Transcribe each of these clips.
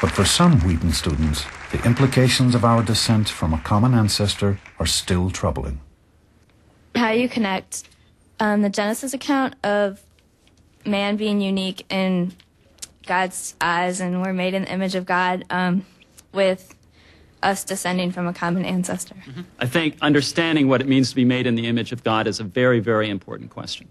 But for some Wheaton students, the implications of our descent from a common ancestor are still troubling. How do you connect the Genesis account of man being unique in God's eyes and we're made in the image of God with us descending from a common ancestor? Mm-hmm. I think understanding what it means to be made in the image of God is a very, very important question.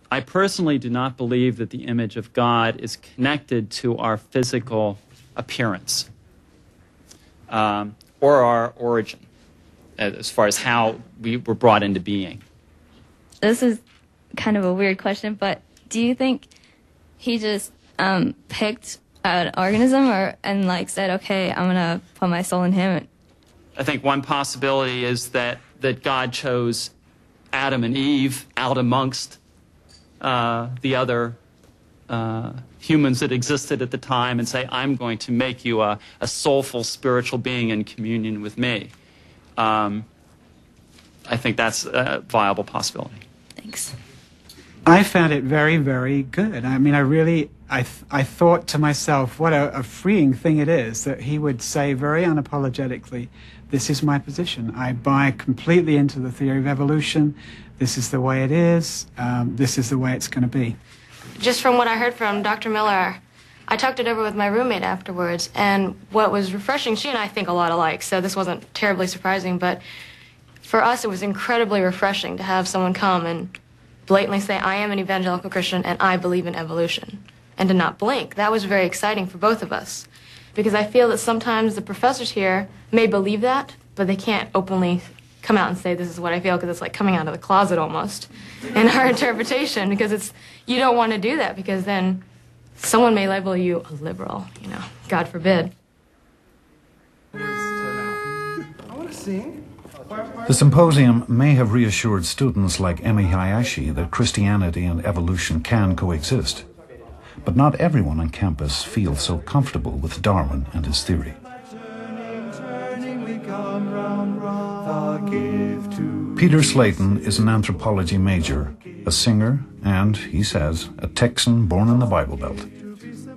I personally do not believe that the image of God is connected to our physical appearance or our origin as far as how we were brought into being. This is kind of a weird question, but do you think he just picked an organism and like said, okay, I'm going to put my soul in him? I think one possibility is that God chose Adam and Eve out amongst the other humans that existed at the time and say, I'm going to make you a soulful spiritual being in communion with me. I think that's a viable possibility. Thanks. I found it very, very good. I mean, I thought to myself, what a freeing thing it is that he would say very unapologetically, this is my position. I buy completely into the theory of evolution. This is the way it is. This is the way it's going to be. Just from what I heard from Dr. Miller, I talked it over with my roommate afterwards, and what was refreshing, she and I think a lot alike, so this wasn't terribly surprising, but for us it was incredibly refreshing to have someone come and blatantly say, I am an evangelical Christian and I believe in evolution, and to not blink. That was very exciting for both of us, because I feel that sometimes the professors here may believe that, but they can't openly come out and say this is what I feel, because it's like coming out of the closet almost in our interpretation, because you don't want to do that, because then someone may label you a liberal, God forbid. The symposium may have reassured students like Emi Hayashi that Christianity and evolution can coexist. But not everyone on campus feels so comfortable with Darwin and his theory. Peter Slayton is an anthropology major, a singer, and, he says, a Texan born in the Bible Belt.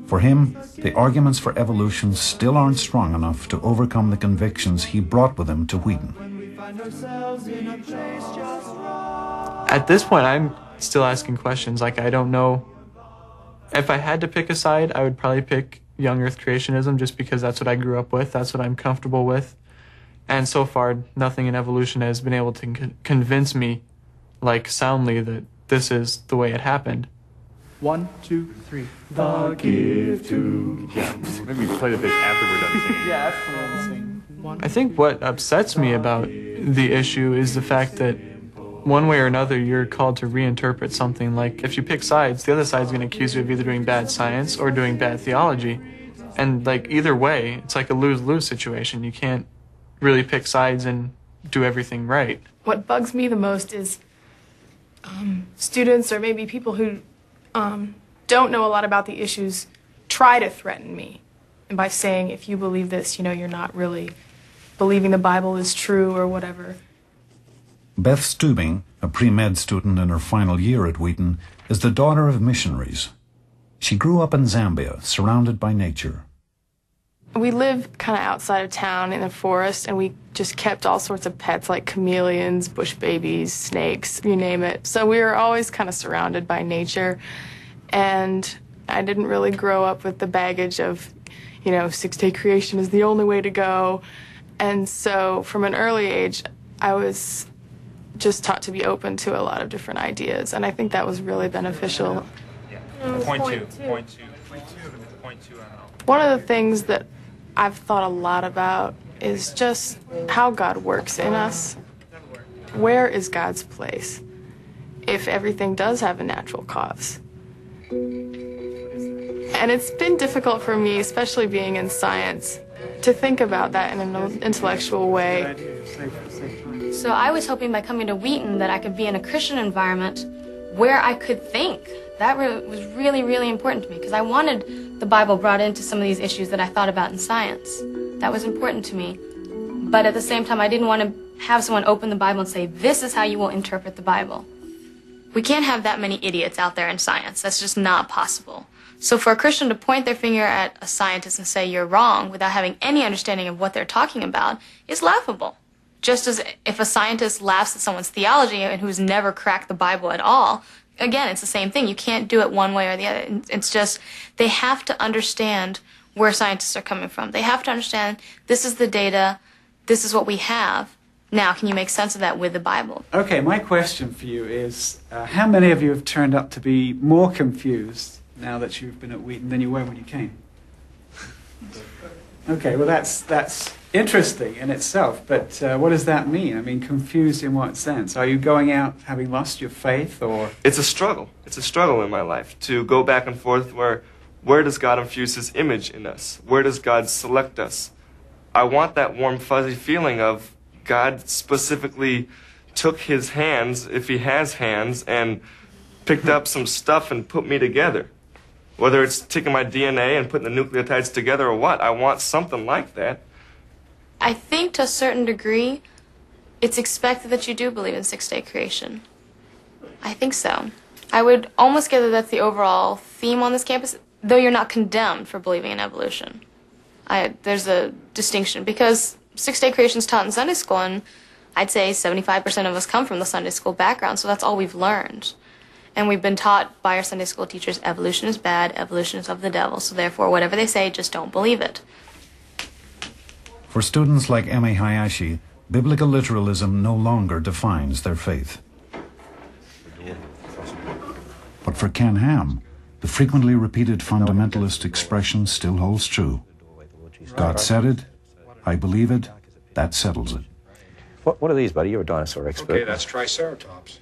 For him, the arguments for evolution still aren't strong enough to overcome the convictions he brought with him to Wheaton. At this point, I'm still asking questions. Like, I don't know. If I had to pick a side, I would probably pick young earth creationism, just because that's what I grew up with. That's what I'm comfortable with. And so far, nothing in evolution has been able to convince me, like, soundly, that this is the way it happened. 1, 2, 3. The give to. Yeah, maybe play the bit after we're done singing. Yeah, after we're done singing. I think what upsets me about the issue is the fact that one way or another you're called to reinterpret something. Like, if you pick sides, the other side's going to accuse you of either doing bad science or doing bad theology. And, like, either way, it's like a lose-lose situation. You can't really pick sides and do everything right. What bugs me the most is students or maybe people who don't know a lot about the issues try to threaten me. And by saying, if you believe this, you're not really believing the Bible is true or whatever. Beth Stubing, a pre-med student in her final year at Wheaton, is the daughter of missionaries. She grew up in Zambia, surrounded by nature. We live kind of outside of town in the forest, and we just kept all sorts of pets like chameleons, bush babies, snakes, you name it. So we were always kind of surrounded by nature, and I didn't really grow up with the baggage of, six-day creation is the only way to go. And so from an early age, I was just taught to be open to a lot of different ideas, and I think that was really beneficial. Yeah. Point two. One of the things that I've thought a lot about is just how God works in us. Where is God's place if everything does have a natural cause? And it's been difficult for me, especially being in science, to think about that in an intellectual way. So I was hoping by coming to Wheaton that I could be in a Christian environment where I could think. That was really, really important to me, because I wanted the Bible brought into some of these issues that I thought about in science. That was important to me. But at the same time, I didn't want to have someone open the Bible and say, this is how you will interpret the Bible. We can't have that many idiots out there in science. That's just not possible. So for a Christian to point their finger at a scientist and say you're wrong without having any understanding of what they're talking about is laughable. Just as if a scientist laughs at someone's theology and who's never cracked the Bible at all, again, it's the same thing. You can't do it one way or the other. It's just they have to understand where scientists are coming from. They have to understand this is the data, this is what we have. Now, can you make sense of that with the Bible? Okay, my question for you is, how many of you have turned up to be more confused now that you've been at Wheaton than you were when you came? Okay, well that's interesting in itself, but what does that mean? I mean, confused in what sense? Are you going out having lost your faith, or? It's a struggle. It's a struggle in my life to go back and forth where does God infuse His image in us? Where does God select us? I want that warm, fuzzy feeling of God specifically took His hands, if He has hands, and picked up some stuff and put me together. Whether it's taking my DNA and putting the nucleotides together or what, I want something like that. I think to a certain degree, it's expected that you do believe in six-day creation. I think so. I would almost gather that's the overall theme on this campus, though you're not condemned for believing in evolution. There's a distinction, because six-day creation is taught in Sunday school, and I'd say 75% of us come from the Sunday school background, so that's all we've learned. And we've been taught by our Sunday school teachers, evolution is bad, evolution is of the devil, so therefore whatever they say, just don't believe it. For students like Emi Hayashi, biblical literalism no longer defines their faith. But for Ken Ham, the frequently repeated fundamentalist expression still holds true. God said it, I believe it, that settles it. What are these, buddy? You're a dinosaur expert. Okay, that's Triceratops.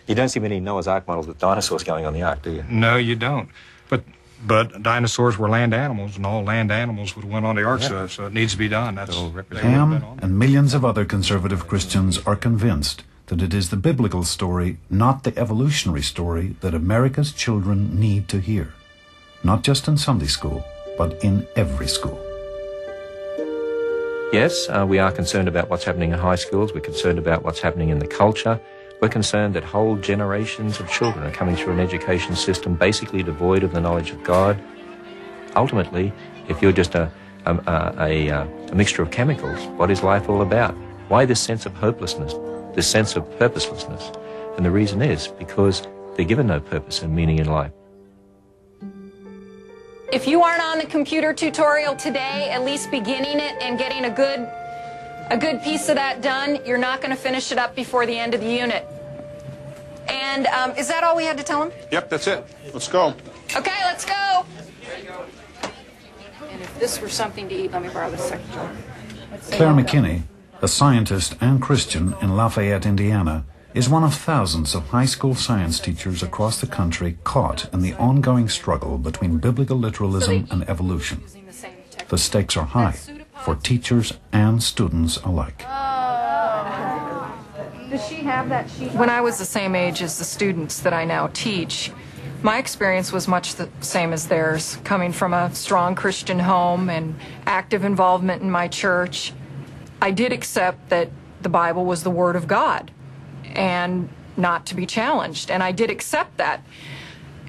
You don't see many Noah's Ark models with dinosaurs going on the Ark, do you? No, you don't. But dinosaurs were land animals, and all land animals would have went on the Ark, so it needs to be done. That's Ham and millions of other conservative Christians are convinced that it is the biblical story, not the evolutionary story, that America's children need to hear. Not just in Sunday school, but in every school. Yes, we are concerned about what's happening in high schools. We're concerned about what's happening in the culture. We're concerned that whole generations of children are coming through an education system basically devoid of the knowledge of God. Ultimately, if you're just a mixture of chemicals, what is life all about? Why this sense of hopelessness, this sense of purposelessness? And the reason is because they're given no purpose and meaning in life. If you aren't on the computer tutorial today, at least beginning it and getting a good piece of that done, you're not going to finish it up before the end of the unit. And is that all we had to tell him? Yep, that's it. Let's go. Okay, let's go. And if this were something to eat, let me borrow this second. Claire McKinney, a scientist and Christian in Lafayette, Indiana, is one of thousands of high school science teachers across the country caught in the ongoing struggle between biblical literalism and evolution. The stakes are high for teachers and students alike. Does she have that sheet? When I was the same age as the students that I now teach, my experience was much the same as theirs, coming from a strong Christian home and active involvement in my church. I did accept that the Bible was the Word of God and not to be challenged, and I did accept that.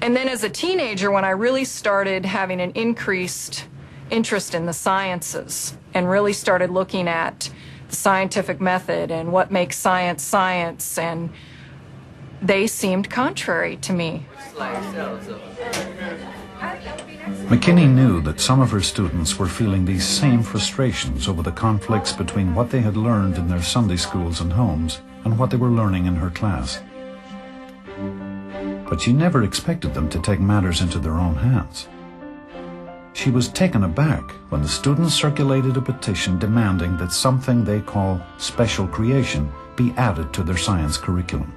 And then as a teenager, when I really started having an increased interest in the sciences and really started looking at the scientific method and what makes science science, and they seemed contrary to me. McKinney knew that some of her students were feeling these same frustrations over the conflicts between what they had learned in their Sunday schools and homes and what they were learning in her class. But she never expected them to take matters into their own hands. She was taken aback when the students circulated a petition demanding that something they call special creation be added to their science curriculum.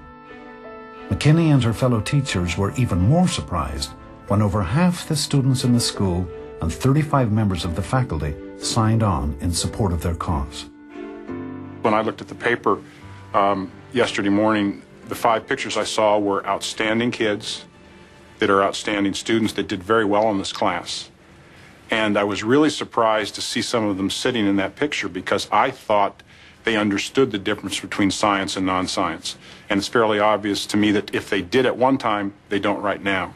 McKinney and her fellow teachers were even more surprised when over half the students in the school and 35 members of the faculty signed on in support of their cause. When I looked at the paper yesterday morning, the 5 pictures I saw were outstanding kids that are outstanding students that did very well in this class. And I was really surprised to see some of them sitting in that picture, because I thought they understood the difference between science and non-science. And it's fairly obvious to me that if they did at one time, they don't right now.